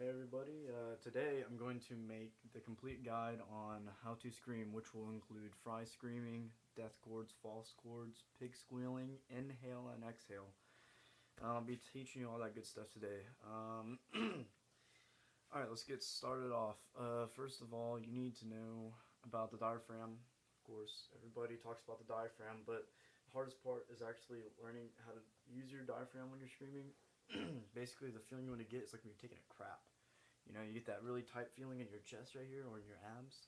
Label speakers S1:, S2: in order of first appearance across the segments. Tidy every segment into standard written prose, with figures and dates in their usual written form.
S1: Hey everybody, today I'm going to make the complete guide on how to scream, which will include fry screaming, death chords, false chords, pig squealing, inhale and exhale. I'll be teaching you all that good stuff today. Alright, let's get started off. First of all, you need to know about the diaphragm. Of course, everybody talks about the diaphragm, but the hardest part is actually learning how to use your diaphragm when you're screaming. Basically, the feeling you want to get is like when you're taking a crap. You know, you get that really tight feeling in your chest right here or in your abs.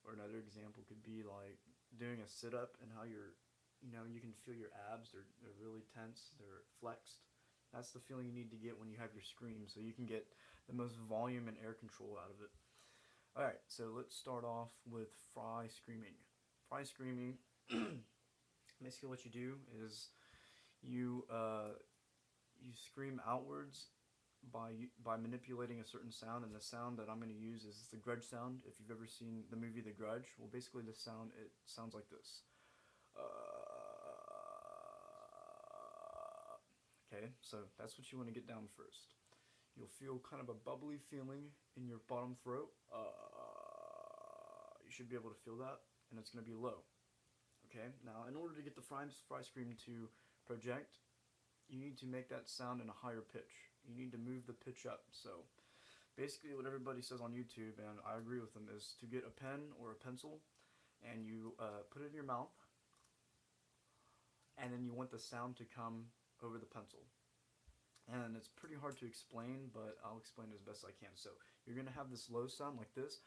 S1: Or another example could be like doing a sit up and how you can feel your abs, they're really tense, they're flexed. That's the feeling you need to get when you have your scream so you can get the most volume and air control out of it. Alright, so let's start off with fry screaming. Fry screaming, basically what you do is you scream outwards by manipulating a certain sound, and the sound that I'm going to use is the grudge sound. If you've ever seen the movie The Grudge, well, basically the sound, it sounds like this. Okay, so that's what you want to get down first. You'll feel kind of a bubbly feeling in your bottom throat. You should be able to feel that, and it's going to be low. Okay, now in order to get the fry scream to project, you need to make that sound in a higher pitch. You need to move the pitch up. So basically what everybody says on YouTube, and I agree with them, is to get a pen or a pencil and you put it in your mouth, and then you want the sound to come over the pencil. And it's pretty hard to explain, but I'll explain it as best I can. So you're going to have this low sound like this,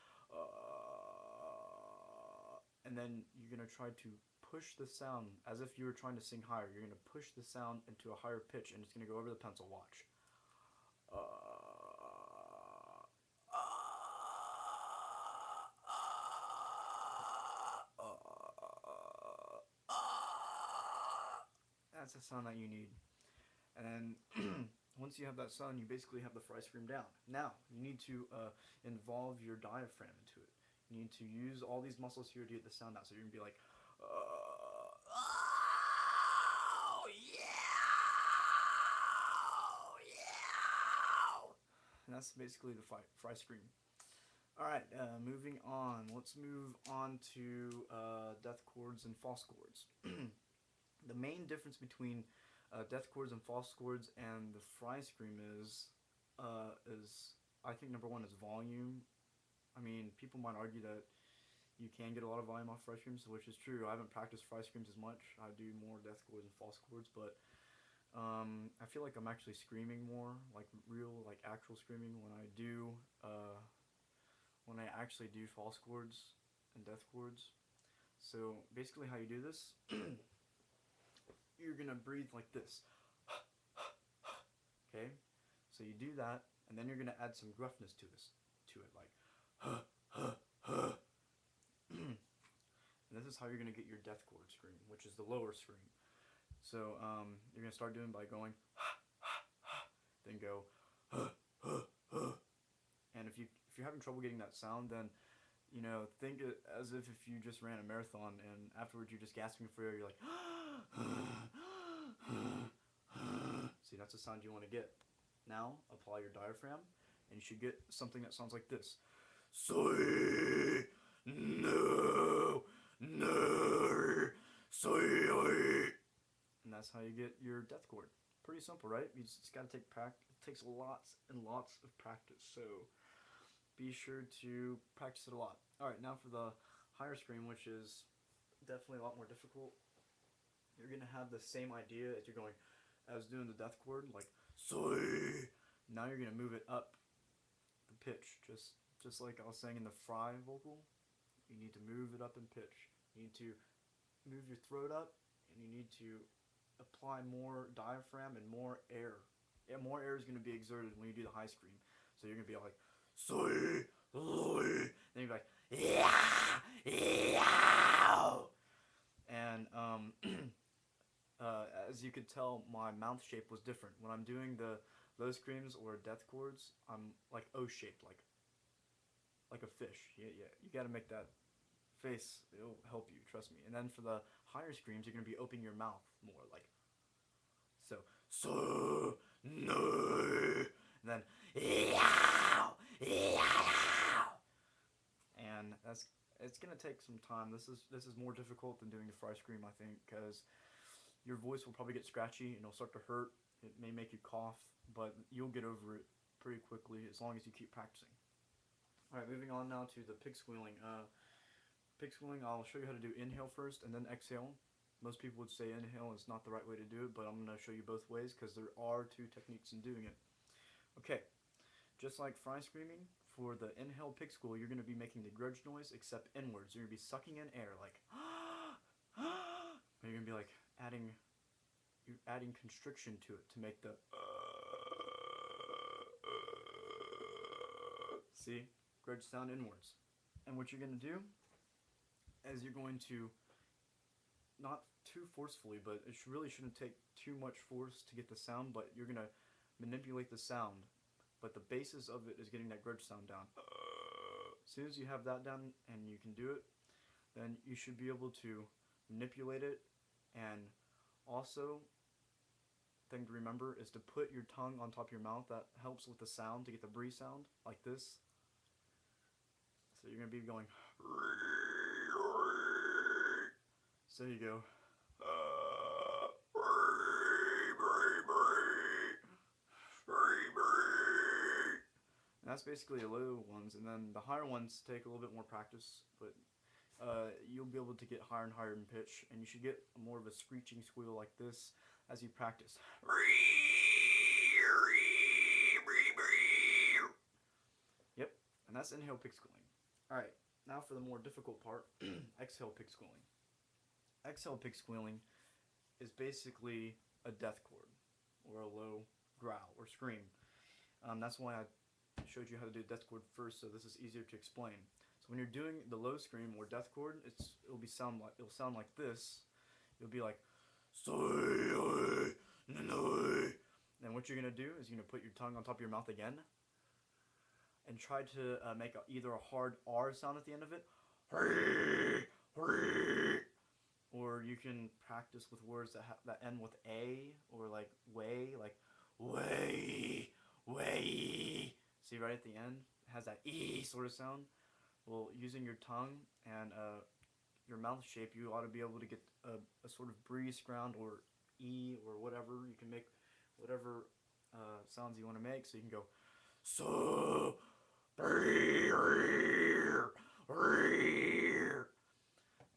S1: and then you're going to try to push the sound as if you were trying to sing higher. You're going to push the sound into a higher pitch, and it's going to go over the pencil. Watch. That's the sound that you need. And then once you have that sound, you basically have the fry scream down. Now, you need to involve your diaphragm into it. You need to use all these muscles here to get the sound out. So you're going to be like, oh, yeah. And that's basically the fry scream. Alright, moving on. Let's move on to death chords and false chords. The main difference between death chords and false chords and the fry scream is I think number one is volume. I mean, people might argue that you can get a lot of volume off fry screams, which is true. I haven't practiced fry screams as much. I do more death chords and false chords, but I feel like I'm actually screaming more, like real, like actual screaming when I actually do false chords and death chords. So basically how you do this, you're gonna breathe like this. Okay? So you do that, and then you're gonna add some gruffness to it, like and this is how you're gonna get your death chord scream, which is the lower scream. So you're gonna start doing by going then go and if you're having trouble getting that sound, then think it as if you just ran a marathon and afterwards you're just gasping for air. You're like see, that's the sound you want to get. Now apply your diaphragm, and you should get something that sounds like this. Soy no no soy. And that's how you get your death chord. Pretty simple, right? You just got to take practice. It takes lots and lots of practice, so be sure to practice it a lot. Alright, now for the higher scream, which is definitely a lot more difficult. You're going to have the same idea as you're going, as doing the death chord, like soy. Now you're going to move it up the pitch, just like I was saying in the fry vocal. You need to move it up in pitch. You need to move your throat up, and you need to apply more diaphragm and more air. Yeah, more air is going to be exerted when you do the high scream. So you're going to be like, soy, soy. Then you're like, yeah, yeah. And as you could tell, my mouth shape was different. When I'm doing the low screams or death chords, I'm like O-shaped, like a fish. Yeah, you got to make that face. It'll help you, trust me. And then for the higher screams, you're gonna be opening your mouth more, like so no, and then yeah. That's it's gonna take some time. This is more difficult than doing the fry scream, I think, because your voice will probably get scratchy and it'll start to hurt. It may make you cough, but you'll get over it pretty quickly as long as you keep practicing. All right, moving on now to the pig squealing. Pig squealing, I'll show you how to do inhale first and then exhale. Most people would say inhale is not the right way to do it, but I'm going to show you both ways because there are two techniques in doing it. Okay, just like fry screaming, for the inhale pig squeal, you're going to be making the grudge noise except inwards. You're going to be sucking in air like, you're going to be like you're adding constriction to it to make the see, grudge sound inwards. And what you're going to do is you're going to, not too forcefully, but it really shouldn't take too much force to get the sound, but you're going to manipulate the sound. But the basis of it is getting that grudge sound down. As soon as you have that down and you can do it, then you should be able to manipulate it. And also, thing to remember is to put your tongue on top of your mouth. That helps with the sound, to get the brie sound, like this. So you're going to be going. So there you go. And that's basically the low ones, and then the higher ones take a little bit more practice, but you'll be able to get higher and higher in pitch, and you should get more of a screeching squeal like this as you practice. Yep, and that's inhale pig squealing. Alright, now for the more difficult part, exhale pig squealing. Exhale pig squealing is basically a death chord, or a low growl, or scream. That's why I showed you how to do death chord first, so this is easier to explain. So when you're doing the low scream or death chord, it'll sound like this. It'll be like, and what you're gonna do is you're gonna put your tongue on top of your mouth again, and try to make either a hard R sound at the end of it, or you can practice with words that end with a, or like way, like way. See, right at the end, it has that E sort of sound. Well, using your tongue and your mouth shape, you ought to be able to get a sort of brie sound, or E, or whatever. You can make whatever sounds you want to make. So you can go, so,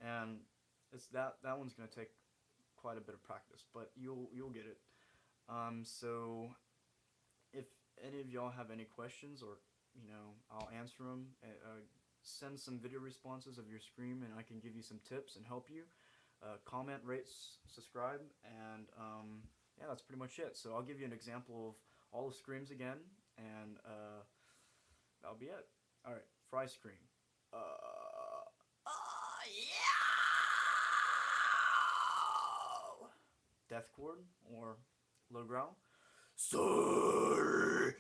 S1: and it's that one's going to take quite a bit of practice, but you'll get it. So if any of y'all have any questions, or I'll answer them. Send some video responses of your scream, and I can give you some tips and help you. Comment, rate, subscribe, and yeah, that's pretty much it. So I'll give you an example of all the screams again, and that'll be it. All right, fry scream. Yeah. Death chord or low growl. Sorry.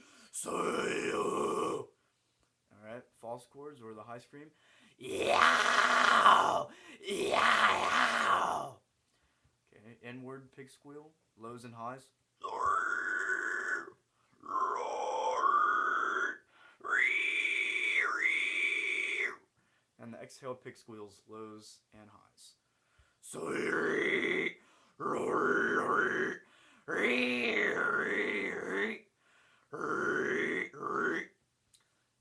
S1: Alright, false chords or the high scream. Yow! Yow! Okay, inward pig squeal, lows and highs. And the exhale pig squeals, lows and highs.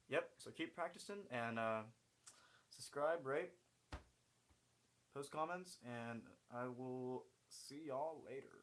S1: Yep, so keep practicing, and subscribe, rate, post comments, and I will see y'all later.